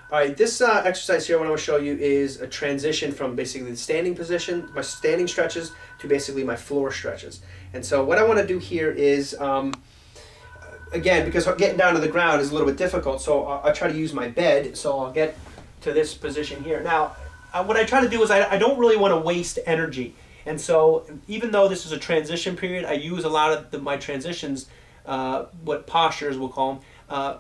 All right, this exercise here, what I'm going to show you is a transition from basically the standing position, my standing stretches, to basically my floor stretches. And so what I want to do here is, again, because getting down to the ground is a little bit difficult, so I'll try to use my bed, so I'll get to this position here. Now, what I try to do is I don't really want to waste energy. And so even though this is a transition period, I use a lot of my transitions, what postures we'll call them,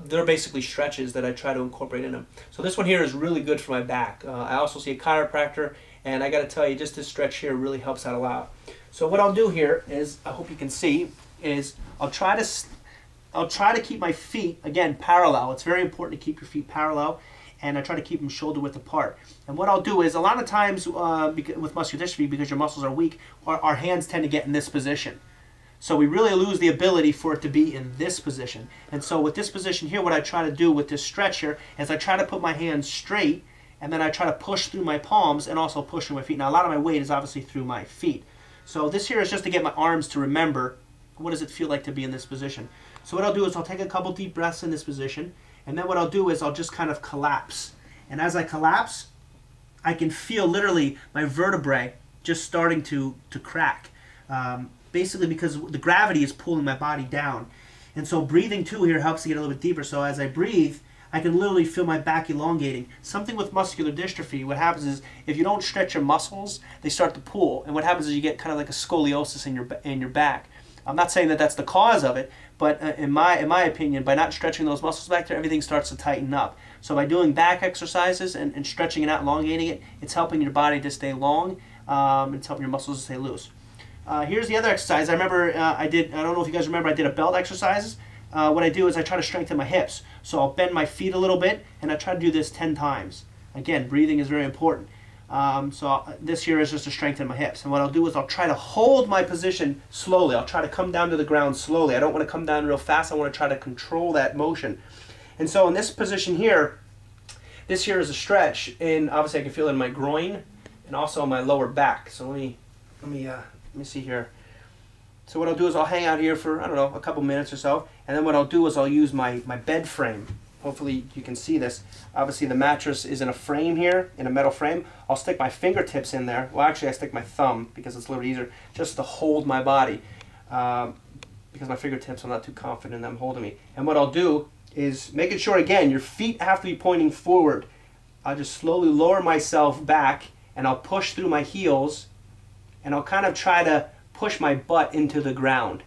they're basically stretches that I try to incorporate in them. So this one here is really good for my back. I also see a chiropractor, and I got to tell you, just this stretch here really helps out a lot. So what I'll do here is, I hope you can see, is I'll try to keep my feet, again, parallel. It's very important to keep your feet parallel, and I try to keep them shoulder width apart. And what I'll do is, a lot of times with muscular dystrophy, because your muscles are weak, our hands tend to get in this position. So we really lose the ability for it to be in this position. And so with this position here, what I try to do with this stretch here is I try to put my hands straight, and then I try to push through my palms and also push through my feet. Now, a lot of my weight is obviously through my feet. So this here is just to get my arms to remember, what does it feel like to be in this position? So what I'll do is I'll take a couple deep breaths in this position, and then what I'll do is I'll just kind of collapse. And as I collapse, I can feel literally my vertebrae just starting to crack. Basically because the gravity is pulling my body down. And so breathing too here helps to get a little bit deeper. So as I breathe, I can literally feel my back elongating. Something with muscular dystrophy, what happens is if you don't stretch your muscles, they start to pull. And what happens is you get kind of like a scoliosis in your back. I'm not saying that that's the cause of it, but in my opinion, by not stretching those muscles back there, everything starts to tighten up. So by doing back exercises and stretching it out, elongating it, it's helping your body to stay long. It's helping your muscles to stay loose. Here's the other exercise. I remember I don't know if you guys remember, I did a belt exercises. What I do is I try to strengthen my hips. So I'll bend my feet a little bit, and I try to do this 10 times. Again, breathing is very important. This here is just to strengthen my hips. And what I'll do is I'll try to hold my position slowly. I'll try to come down to the ground slowly. I don't want to come down real fast. I want to try to control that motion. And so in this position here, this here is a stretch, and obviously I can feel it in my groin and also in my lower back. So let me see here. So what I'll do is I'll hang out here for, I don't know, a couple minutes or so, and then what I'll do is I'll use my bed frame. Hopefully you can see this. Obviously the mattress is in a frame here, in a metal frame. I'll stick my fingertips in there. Well, actually I stick my thumb because it's a little easier just to hold my body, because my fingertips, I'm not too confident in them holding me. And what I'll do is, making sure, again, your feet have to be pointing forward. I'll just slowly lower myself back, and I'll push through my heels, and I'll kind of try to push my butt into the ground.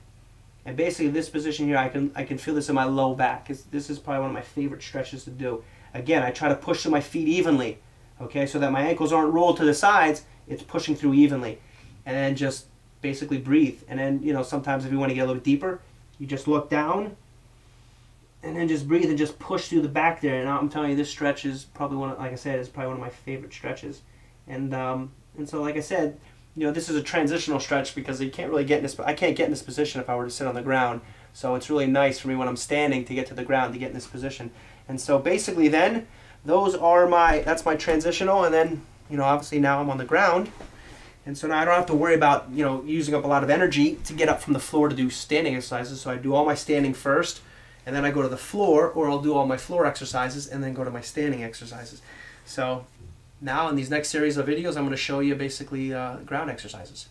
And basically this position here, I can feel this in my low back. This is probably one of my favorite stretches to do. Again, I try to push through my feet evenly, okay, so that my ankles aren't rolled to the sides, it's pushing through evenly. And then just basically breathe. And then, you know, sometimes if you want to get a little bit deeper, you just look down, and then just breathe and just push through the back there. And I'm telling you, this stretch is probably like I said, is probably one of my favorite stretches. And so, like I said, you know, this is a transitional stretch because you can't really get in this. I can't get in this position if I were to sit on the ground. So it's really nice for me when I'm standing to get to the ground to get in this position. And so basically, then those are that's my transitional. And then, you know, obviously now I'm on the ground, and so now I don't have to worry about, you know, using up a lot of energy to get up from the floor to do standing exercises. So I do all my standing first, and then I go to the floor, or I'll do all my floor exercises and then go to my standing exercises. So now in these next series of videos, I'm going to show you basically ground exercises.